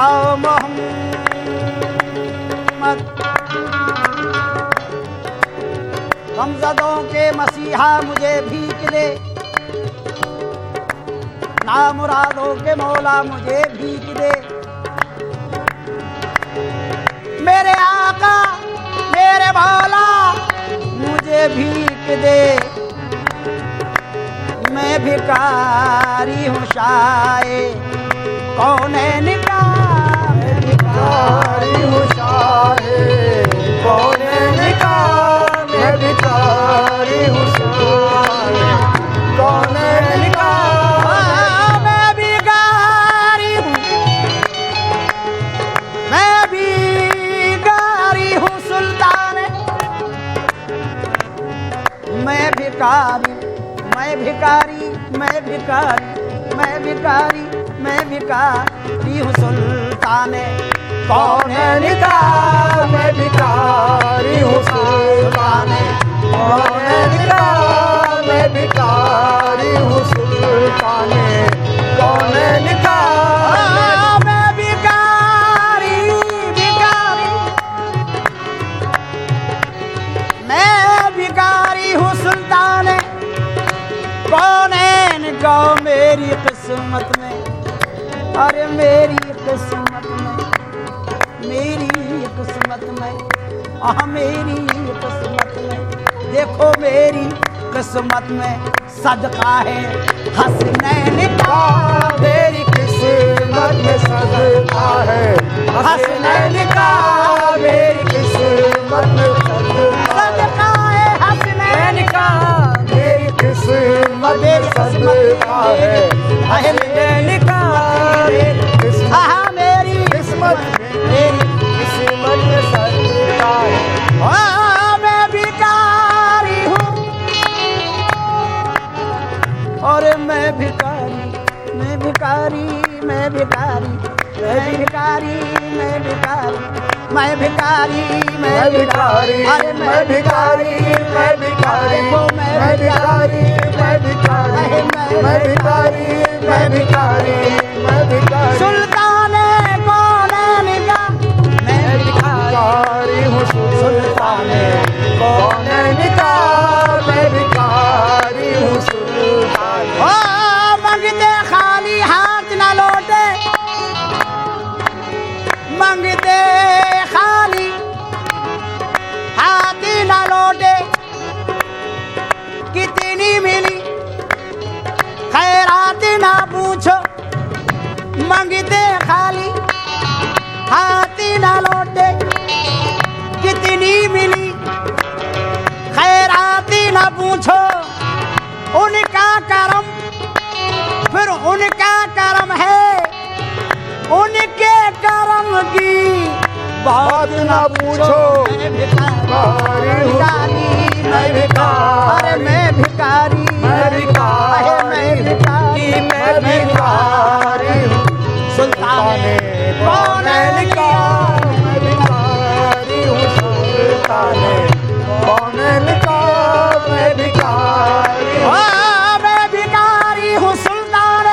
आओ मोहम्मद गमज़दों के मसीहा मुझे भीख दे, नामुरादों के मौला मुझे भीख दे। मेरे आका मेरे मौला मुझे भीख दे, मैं भिखारी हूँ शाये कौनैन का, मैं भिखारी हूँ शाये कौनैन का, मैं भिखारी हूँ शाये कौनैन का। मैं भिखारी हूँ, मैं भिखारी हूँ सुल्तान, मैं भिखारी, मैं भिखारी, मैं भिखारी, मैं भिखारी, मैं भिखारी हूँ सुल्तान कौनैन का, मैं भिखारी हूँ सुल्तान कौनैन का, मैं भिखारी हूँ सुल्तान कौनैन का। मैं भिखारी भिखारी, मैं भिखारी हूँ सुल्तान कौनैन का। मेरी किस्मत में, अरे मेरी किस्मत में, मेरी किस्मत में, मेरी किस्मत में, देखो मेरी किस्मत में सदका है हसनैन का, मेरी किस्मत में सदका है हसनैन का, मेरी किस्मत में सदका है हसनैन का, मेरी किस्मत में सदका है हसनैन का। मेरी किस्मत, मेरी किस्मत में सदका है। मैं भिखारी हूँ, और मैं भिखारी, मैं भिखारी, मैं भिखारी, मैं भिखारी, मैं भिखारी, मैं भिखारी, मैं भिखारी, अरे मैं भिखारी, मैं भिखारी, मैं भिखारी, मैं भिखारी, मैं भिखारी, मैं भिखारी, मैं भिखारी सुल्तान कौनैन का, मैं भिखारी हूँ सुल्तान कौनैन का, मैं भिखारी हूँ सुल्तान। ओ मांगते खाली हाथ न लौटे, मांगते खाली हाथ न लौटे, कितनी मिली खैरात ना पूछो, मांगते खाली हाथ ना लौटे, कितनी मिली खैरात ना पूछो। उनका करम, फिर उनका करम है, उनके करम की बात ना पूछो। मैं भिखारी, मैं भिखारी, मैं भिखारी, मैं भिखारी, मैं भिखारी, मैं भिखारी सुल्तान कौनैन का, मैं भिखारी हूँ सुल्तान कौनैन का, मैं भिखारी, मैं भिखारी हूँ सुल्तान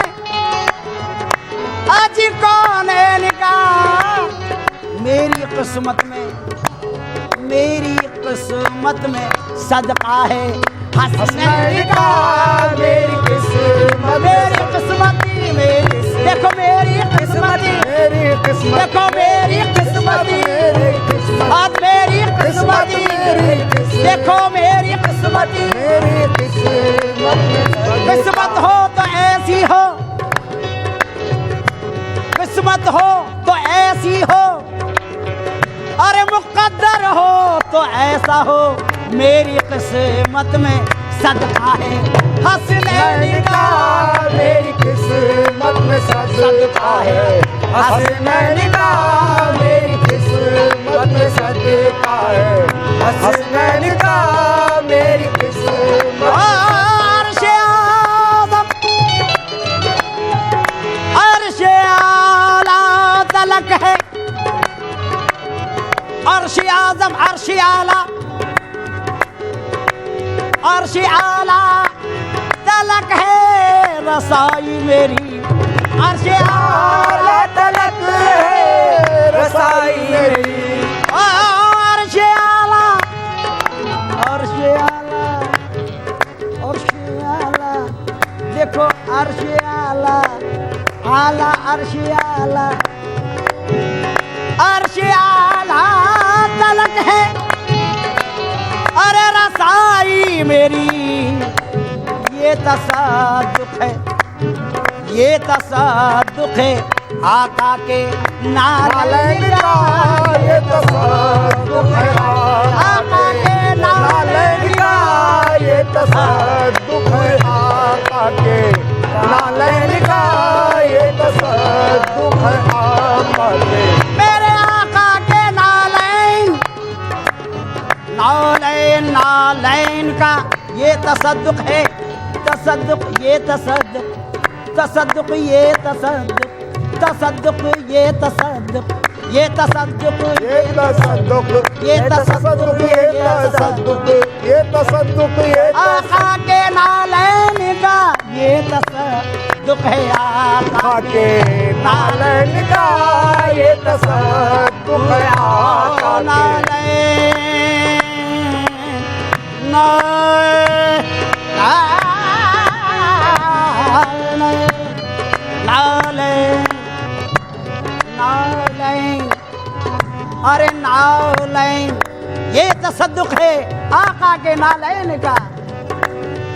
आज कौनैन का। मेरी किस्मत में, मेरी किस्मत में सदका है हसनैन का, मेरी किस्मत, मेरी किस्मत, मेरी देखो मेरी किस्मत, मेरी किस्मत, देखो मेरी किस्मत, मेरी किस्मत, मेरी किस्मत, देखो मेरी किस्मत, मेरी किस्मत। किस्मत हो तो ऐसी हो, किस्मत हो तो ऐसी हो, अरे मुक़द्दर हो तो ऐसा हो। मेरी किस्मत में सदका है हसनैन का, मेरी किस्मत में सदका है हसनैन का, मेरी किस्मत में सदका है हसनैन का, मेरी किस्मत। अर्श-ए आज़म, अर्श-ए आला तलक है, अर्श-ए आज़म, अर्श-ए आला, अर्श-ए आला तलक है रसाई मेरी, अर्श-ए आला तलक है रसाई मेरी। अर्श आला, अर्श आला, अर्श आला, देखो अर्श आला, आला अर्श आला, अर्श आला तलक है अरे रसाई मेरी। ये तसद्दुक़ है, ये तसद्दुक़ है आका के नालैन का। ये तसद्दुक़ है आका के नालैन का। ये तसद्दुक़ है आका के नालैन का। ये तसद्दुक़ है आका के, मेरे आका के नालैन, नालैन नालैन का ये तसद्दुक़ है। तसद्दुक़ ये तसद्दुक़, तसद्दुक़ ये तसद्दुक़, तसद्दुक़ ये तसद्दुक़, ये तसद्दुक़ ये तसद्दुक़, ये तसद्दुक़, ये तसद्दुक़, ये तसद्दुक़, ये आका के नालैन का ये तसद्दुक़ है आका के नालैन का। ये तसद्दुक़ है आका के नालैन, नालैन, नालैन, अरे नालैन ये तसद्दुक़ है आका के नालैन का।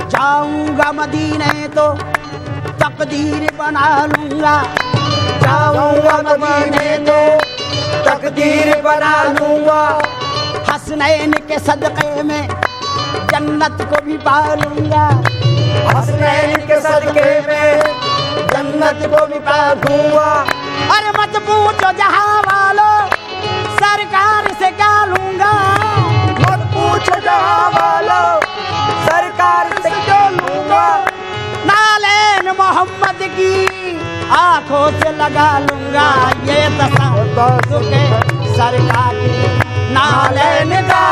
जाऊंगा मदीने तो तकदीर बना लूंगा, जाऊंगा मदीने तो तकदीर बना लूंगा। हसनैन के सदक़े में जन्नत को भी पा लूंगा, हसनैन के सदक़े में जन्नत को भी पा दूंगा। अरे मत पूछो जहां वालों सरकार से क्या लूंगा। मत पूछो जहां वालों सरकार से क्या लूंगा। नालैन मोहम्मद की आंखों से लगा लूंगा। ये तसद्दुक़ है सरकार की नालैन का।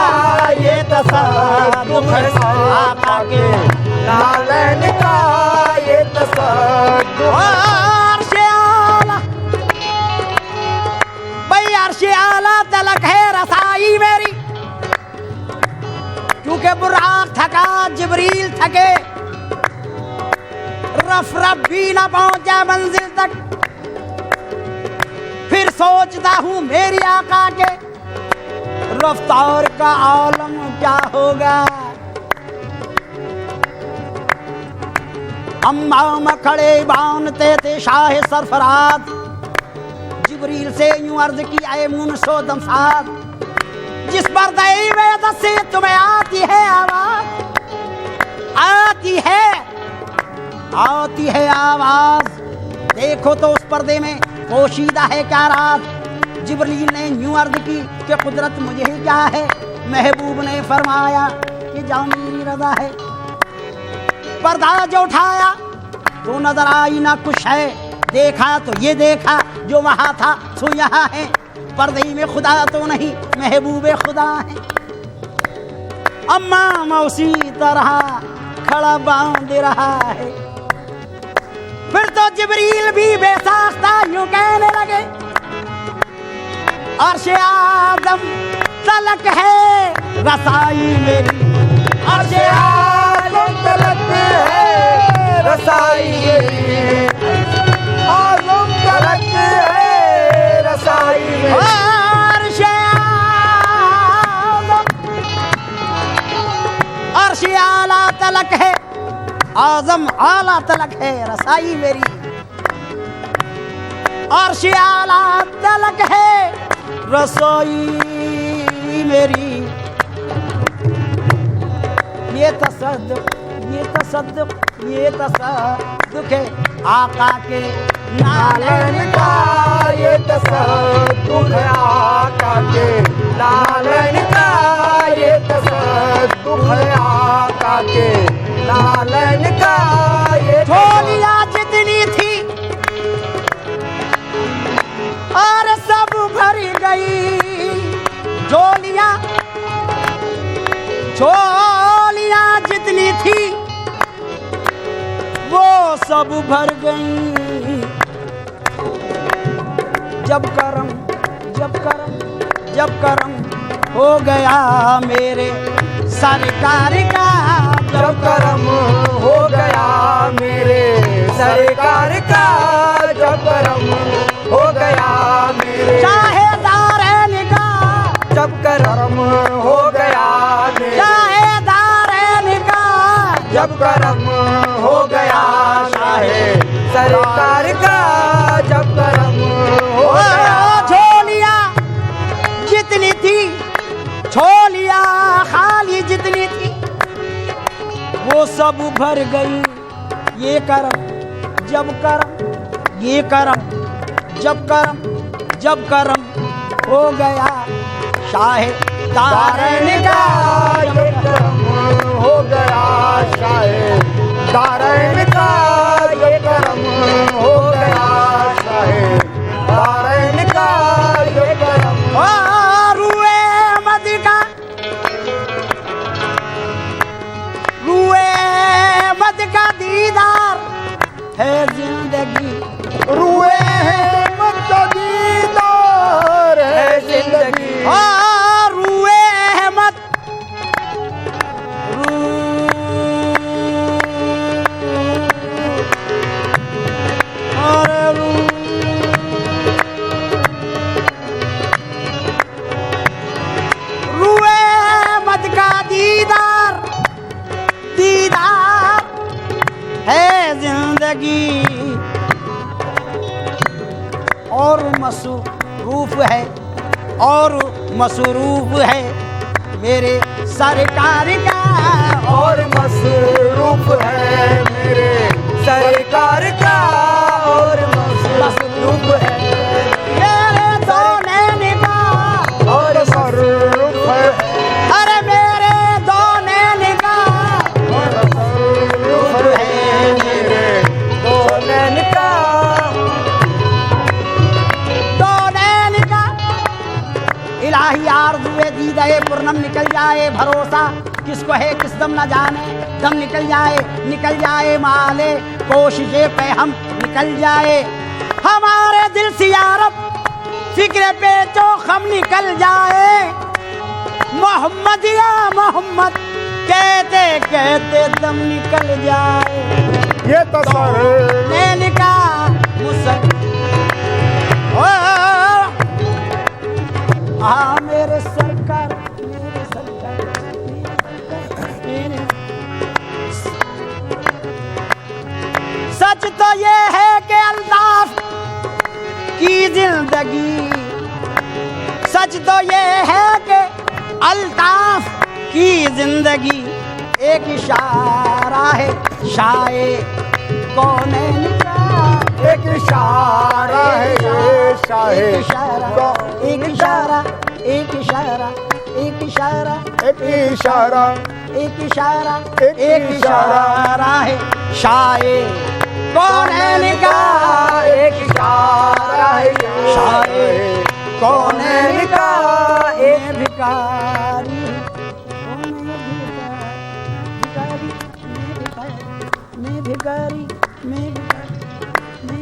ये तसद्दुक़ है आका के नालैन का। ये तसद्दुक़ अर्श आला, भाई अर्श आला तलक है रसाई मेरी। क्योंकि बुराक थका, जिब्रील थके, रफ रफ भी ना पहुंचा मंजिल तक। फिर सोचता हूँ मेरी आका के रफ्तार का आलम क्या होगा। अम्मा खड़े बानते थे शाह सरफराज, जिब्रील से यूं अर्ज की आए मुनशो दमसाद। जिस पर दैवत से तुम्हें आती है आवाज, आती है, आती है आवाज, देखो तो उस पर्दे में पोशीदा है क्या राज। जिब्रील ने यूं अर्ज की कि कुदरत मुझे ही क्या है। महबूब ने फरमाया कि जाओ मेरी रज़ा है। पर्दा जो उठाया तो नजर आई ना कुछ है। देखा तो ये देखा जो वहां था सो यहाँ है। पर्दे में खुदा तो नहीं महबूब खुदा है। अम्मा मौसी तरह खड़ा बांध रहा है। फिर तो जिब्रील भी बेसाख्ता यूं कहने लगे, अर्श आज़म तलक है रसाई मेरी। अर्श आज़म तलक है रसाई मेरी। आज़म तलक है रसाई मेरी। अर्श आज़म, अर्श आला तलक है, आज़म आला तलक है रसाई मेरी। अर्श आला तलक है रसाई मेरी। ये तसद्दुक़, ये तसद्दुक़, ये तसद्दुक़ है आका के नालैन का। ये तसद्दुक़ है आका के नालैन का। ये तसद्दुक़ है आका के नालैन का। ये झोलियाँ जितनी थी और सब भर गई। झोलियाँ, झोलियाँ जितनी थी वो सब भर गई। जब करम जब कर्म हो गया मेरे सरकार का, जब कर्म हो गया मेरे सरकार का, जब कर्म हो गया मेरे चाहेदार का, जब कर्म हो गया मेरे चाहेदार का, जब कर्म हो गया शाहे सरकार का, जब कर्म हो गया। झोलिया जितनी थी, झोलिया खाली जितनी थी, वो सब भर गई। ये कर्म जब कर्म, ये कर्म जब कर्म, जब कर्म हो गया शाहे दारन का, ये कर्म हो गया शाहे दारन का, ये कर्म हो गया शाहे दारन का, ये कर्म। रुए मद का, रुए मद का दीदार है जिंदगी, रुए मत दीदार है जिंदगी, रुए अहमद, रुए अहमद का दीदार, दीदार है जिंदगी, और मसरूफ है, और मसरूफ है मेरे सरकार का, और मसरूफ है मेरे सरकार का, और मसरूफ है मेरे दो नैन का, और मसरूफ है, अरे मेरे दो नैन का, और मसरूफ है मेरे दो नैन का, दो नैन का। इलाही आरज़ुए दीदाए पूर्णम निकल जाए भरोसा, किसको है किस दम न जाने, दम निकल जाए माले कोशिशे पे हम निकल जाए, हमारे दिल से यारब फिक्र पे जो हम निकल जाए, मोहम्मद या मोहम्मद कहते कहते दम निकल जाए। ये तो सर नैन का मुसक मेरे सरकार, मेरे सरकार, मेरे सच तो ये है कि अल्ताफ की जिंदगी, सच तो ये है कि अल्ताफ की जिंदगी एक इशारा है शाये कौनैन का, एक इशारा है ये शाहे एक इशारा, एक इशारा, एक इशारा, एक इशारा, एक इशारा, एक इशारा, एक एक इशारा है शाये कौनैन का, एक इशारा है ये शाये कौनैन का, एक मैं भिखारी मैं भिखारी, मैं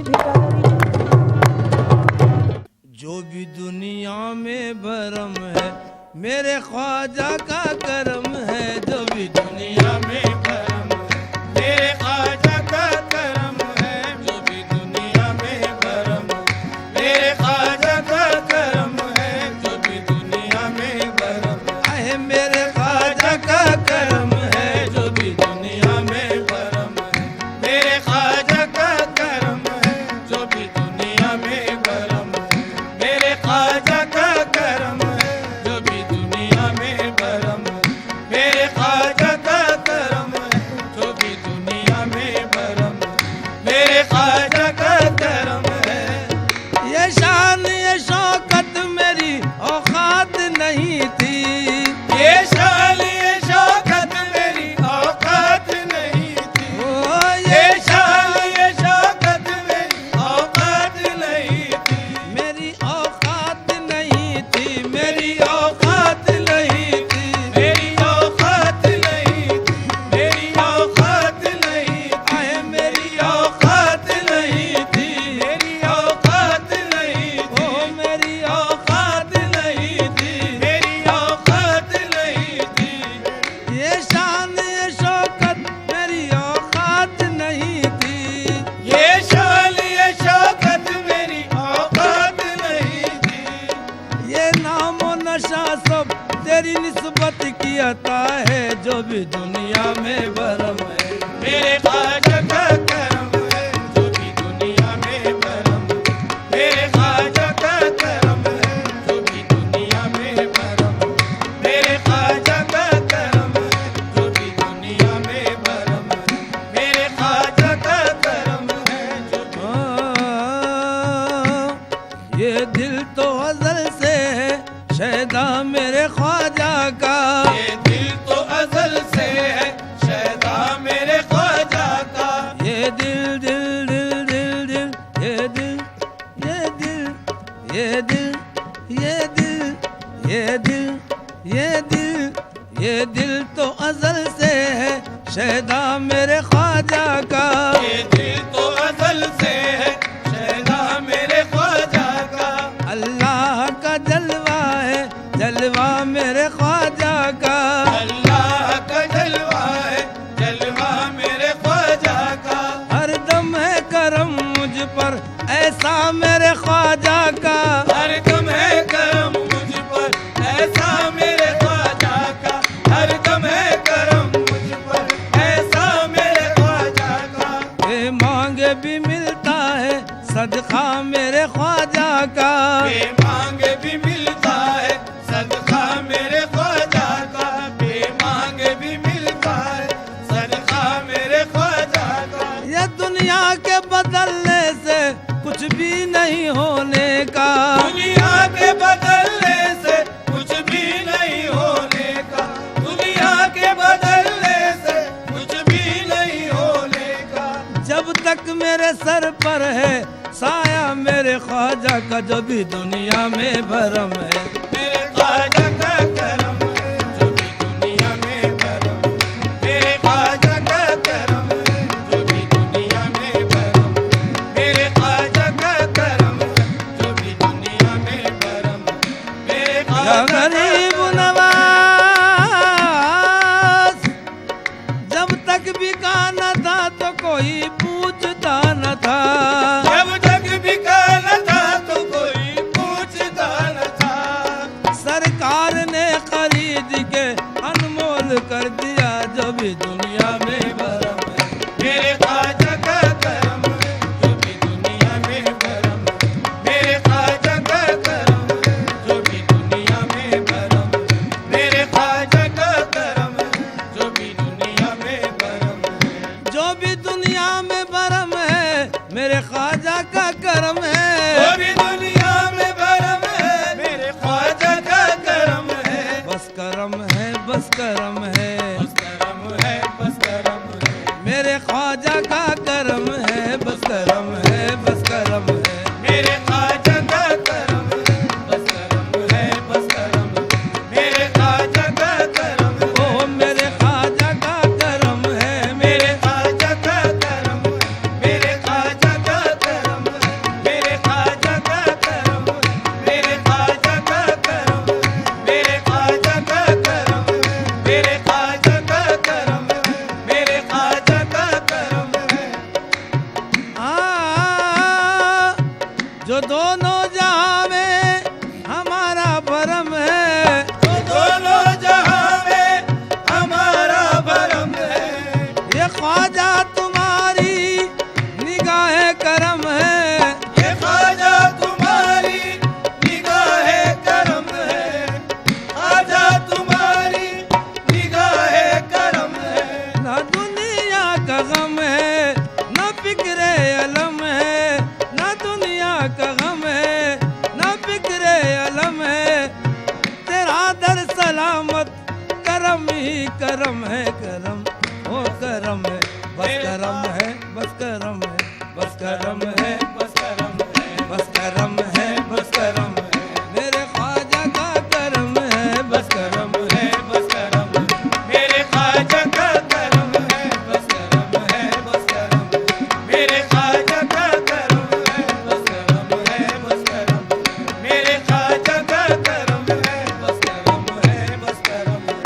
भिखारी। जो भी दुनिया में भरम है मेरे ख्वाजा का करम है, जो भी दुनिया में भरम है मेरे ख्वाजा का करम है, जो भी दुनिया में भरम मेरे ख्वाजा का करम है, जो भी दुनिया में भरम है मेरे ख्वाजा का करम है, जो भी दुनिया में भरम मेरे ख्वाजा का करम है, जो भी दुनिया में भरम मेरे ख्वाजा का करम है, जो भी दुनिया में भरम करता है जो भी दुनिया में भरम है। मेरे ख्वाजा का करम है जो भी दुनिया में भरम, मेरे ख्वाजा का करम है जो भी दुनिया में भरम, मेरे ख्वाजा का करम है जो भी दुनिया में भरम, मेरे ख्वाजा का करम है जो ये दिल तो अज़ल से है शैदा मेरे ख्वाजा का, ये दिल तो अज़ल से है शैदा मेरे ख्वाजा का, ये दिल दिल दिल दिल दिल, ये दिल ये दिल ये दिल ये दिल ये दिल ये दिल, ये दिल तो अज़ल से है शैदा मेरे ख्वाजा का, ये दिल तो अज़ल से है शैदा मेरे ख्वाजा का, अल्लाह का जलवा है जलवा मेरे ख्वाजा का, अल्लाह का जलवा है जलवा मेरे ख्वाजा का, हर दम है करम मुझ पर ऐसा मेरे ख्वाजा का, हर दम है करम मुझ पर ऐसा मेरे ख्वाजा का, हर दम है करम मुझ पर ऐसा मेरे ख्वाजा का, ये मांगे भी मिलता है सदका मेरे ख्वाजा का, बेमांगे भी मिलता है सदका मेरे ख्वाजा का, बेमांगे भी मिलता है सदका मेरे ख्वाजा का, ये दुनिया के बदलने से कुछ भी नहीं होने का, दुनिया के बदलने से कुछ भी नहीं होने का, दुनिया के बदलने से कुछ भी नहीं होने का, जब तक मेरे सर पर है साया मेरे ख्वाजा का, जो भी दुनिया में भरम है, मेरे ख्वाजा का करम है जो भी दुनिया में भरम, मेरे ख्वाजा का करम है जो भी दुनिया में भरम, मेरे ख्वाजा का करम है जो भी दुनिया में भरम, मेरे या ख्वाजा का गरीब नवाज जब तक बिका न था तो कोई पूछता न था, जब तक बिका न था तो कोई पूछता न था, सरकार ने खरीद के अनमोल कर दिया जो भी दुनिया में भरम है, मेरे ख्वाजा का करम है जो भी दुनिया में भरम, मेरे ख्वाजा का करम है जो भी दुनिया में भरम, मेरे ख्वाजा का करम है जो भी दुनिया में भरम, जो भी दुनिया में भरम है मेरे ख्वाजा का करम है, जो भी दुनिया में भरम है मेरे ख्वाजा का करम है, बस करम है बस करम है, बस करम है बस करम है, मेरे ख्वाजा का करम है, बस करम है बस करम है, मेरे ख्वाजा का करम है, बस करम है बस करम है, मेरे ख्वाजा का करम है, ओ मेरे ख्वाजा का करम है, मेरे ख्वाजा का करम है, मेरे ख्वाजा का करम है, मेरे ख्वाजा का करम है, मेरे ख्वाजा का करम है, मेरे ख्वाजा का करम है, मेरे ख्वाजा का करम है, मेरे ख्वाजा का करम है, जो दोनों जहां में हमारा भरम है, तो दोनों जहां में हमारा भरम है, ये ख्वाजा तुम्हारी निगाह करम है, ये ख्वाजा तुम्हारी निगाह करम है, ख्वाजा तुम्हारी निगाह करम है, ना दुनिया का गम है ना फिक्रे अलम है, ना दुनिया का गम है ना फिक्रे अलम है, तेरा दर सलामत करम ही करम है, करम ओ करम है, बस करम है बस करम है, बस करम है बस करम है, बस करम है बस करम है, मेरे ख्वाजा का करम है, बस करम है बस करम है, मेरे ख्वाजा का करम है, बस करम है, बस करम है, मेरे ख्वाजा का करम है, बस करम है, बस करम है, मेरे ख्वाजा का करम है, बस करम है, बस करम है,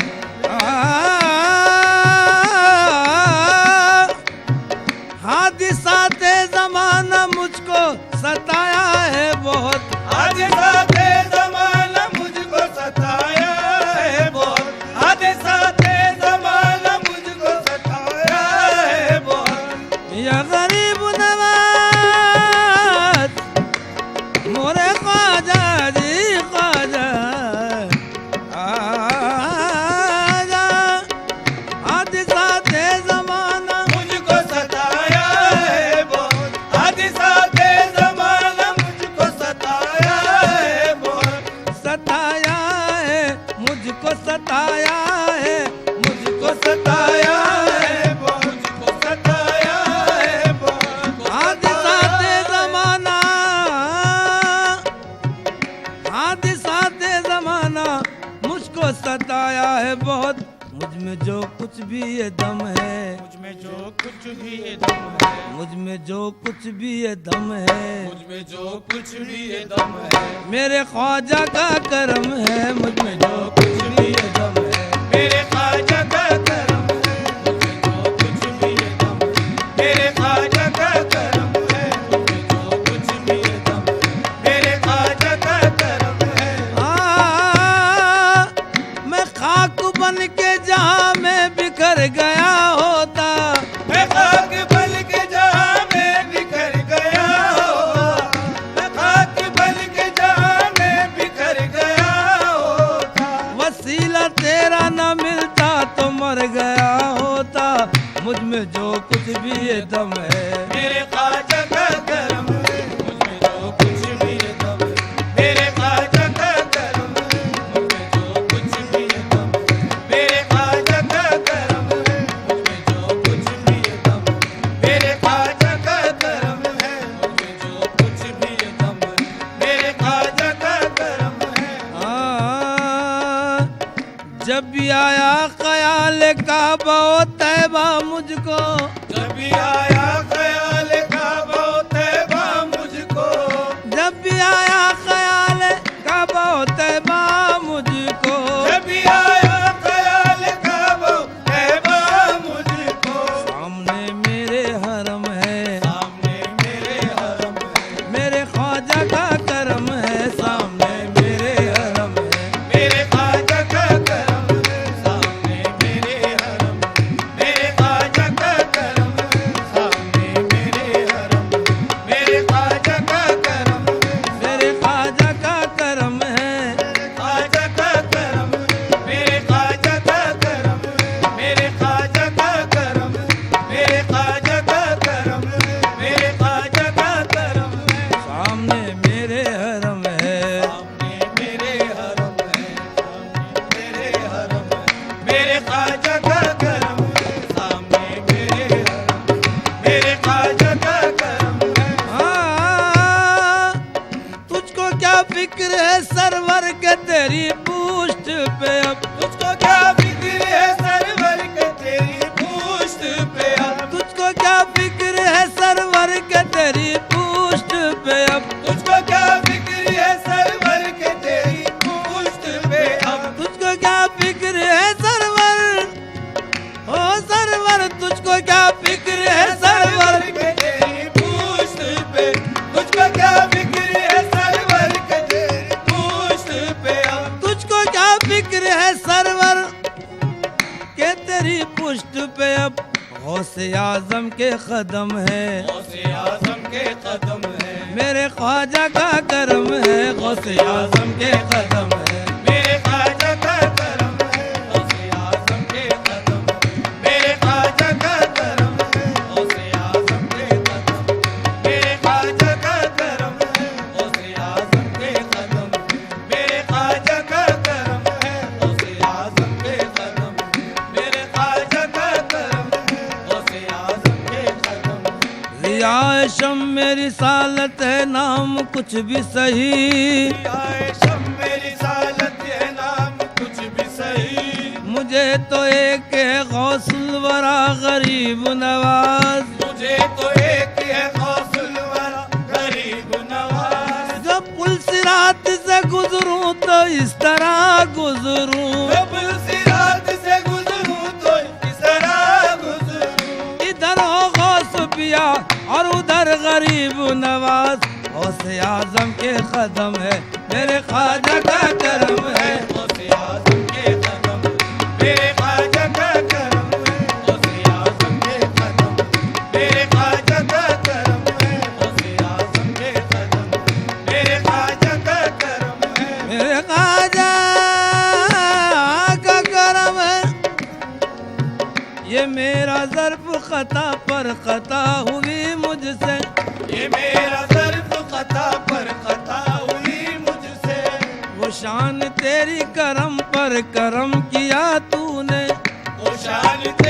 हादिसाते जमाना मुझको सताया है, मुझको सताया है बहुत। हादिसाते ज़माना, हादिसाते ज़माना मुझको सताया है बहुत। मुझ में जो कुछ भी ये दम है, मुझ में जो कुछ भी ये दम है, मुझ में जो कुछ भी ये दम है, मुझ में जो कुछ भी ये दम है, मेरे ख्वाजा का करम है। मुझ में जो कुछ भी ये दम है, मेरे ख्वाजा का करम है। मुझ में जो कुछ भी ये दम है, मेरे ख्वाजा का करम है। मुझ में जो कुछ भी ये दम है, मेरे ख्वाजा का करम है। मैं खाक बन के जहाँ मैं बिखर गया होता, मैं खाक बन के जहाँ मैं बिखर गया होता, मैं खाक बन के जहाँ मैं बिखर गया होता, वसीला तेरा न मिलता तो मर गया होता। मुझ में जो कुछ भी ये दम है, मेरे ख्वाजा का करम है। मुझ में जो कुछ भी ये दम है, मेरे ख्वाजा का करम है। मुझ में जो कुछ भी ये दम है, मेरे ख्वाजा का करम है। मुझ में जो कुछ भी ये दम है, मेरे ख्वाजा का करम है। मुझ में जो कुछ भी ये दम है, मेरे ख्वाजा का करम है। जब भी आया ख्याल काबा तैबा मुझको, जब भी आया ख्याल काबा तैबा मुझको, जब भी आया ख्याल काबा तैबा मुझको, जब भी आया ख्याल काबा तैबा मुझको, सामने मेरे हरम है, सामने मेरे हरम है, मेरे ख्वाजा का करम है। सामने मेरे हरम है, मेरे ख्वाजा का करम है। सामने मेरे हरम है, मेरे ख्वाजा का करम है। सामने मेरे हरम है, मेरे ख्वाजा का करम है। मेरे ख्वाजा का करम है। ख्वाजा का करम है, मेरे ख्वाजा का करम है। मेरे ख्वाजा का करम है, मेरे ख्वाजा का करम है। मेरे ख्वाजा का करम है। सामने मेरे हरम है, सामने मेरे हरम है, सामने मेरे हरम है। मेरे ख्वाजा का करम है। सामने मेरे हरम है, मेरे ख्वाजा का करम है। तुझको क्या फिक्र है सरवर के तेरी पुष्ट पे अब, तुझको क्या फिक्र है सरवर के तेरी पुष्ट पे अब, तुझको क्या फिक्र है सरवर के तेरी पुष्ट पे अब, तुझको क्या फिक्र है सरवर के तेरी पुष्ट पे अब, तुझको क्या फिक्र है सरवर, ओ सरवर तुझको क्या फिक्र है सरवर, के तेरी पुष्ट पे, तुझको क्या फिक्र है सरवर के तेरी पुष्ट पे अब, तुझको क्या फिक्र है सरवर के तेरी पुष्ट पे अब। गौसे आजम के कदम है, गौसे आज़म के कदम है, मेरे ख्वाजा का करम है। गौसे आजम के कदम है, मेरे ख्वाजा का करम है। गौसे आज़म के कदम है, मेरे ख्वाजा का करम है। गौसे आज़म के कदम है, मेरे ख्वाजा का करम है। गौसे आज़म के कदम है, मेरे ख्वाजा का करम है। गौसे आज़म के कदम है, मेरे ख्वाजा का करम है। गौसे आज़म के कदम है। रियाशम मेरी सालत है नाम कुछ भी सही, आए शम मेरी सालत है नाम कुछ भी सही, मुझे तो एक है गौसुल वरा गरीब नवाज। मुझे तो एक है गौसुल वरा गरीब नवाज। जब पुल सिरात से गुजरूं तो इस तरह गुजरूं, जब सिरात से गुजरूं तो इस तरह गुजरूं, इधर हो गौस पिया और उधर गरीब नवाज। गौसे आजम के कदम है, मेरे ख्वाजा का करम है। गौसे आज़म के कदम है, मेरे ख्वाजा का करम है। गौसे आज़म के कदम है, मेरे ख्वाजा का करम है। गौसे आज़म के कदम है, मेरे ख्वाजा का करम है। मेरे ख्वाजा का करम है। ये मेरा ज़र्फ खता पर खता हुई मुझसे, ये मेरा ज़र्फ खता पर खता हुई मुझसे। वो शान तेरी करम पर करम किया तूने। वो शान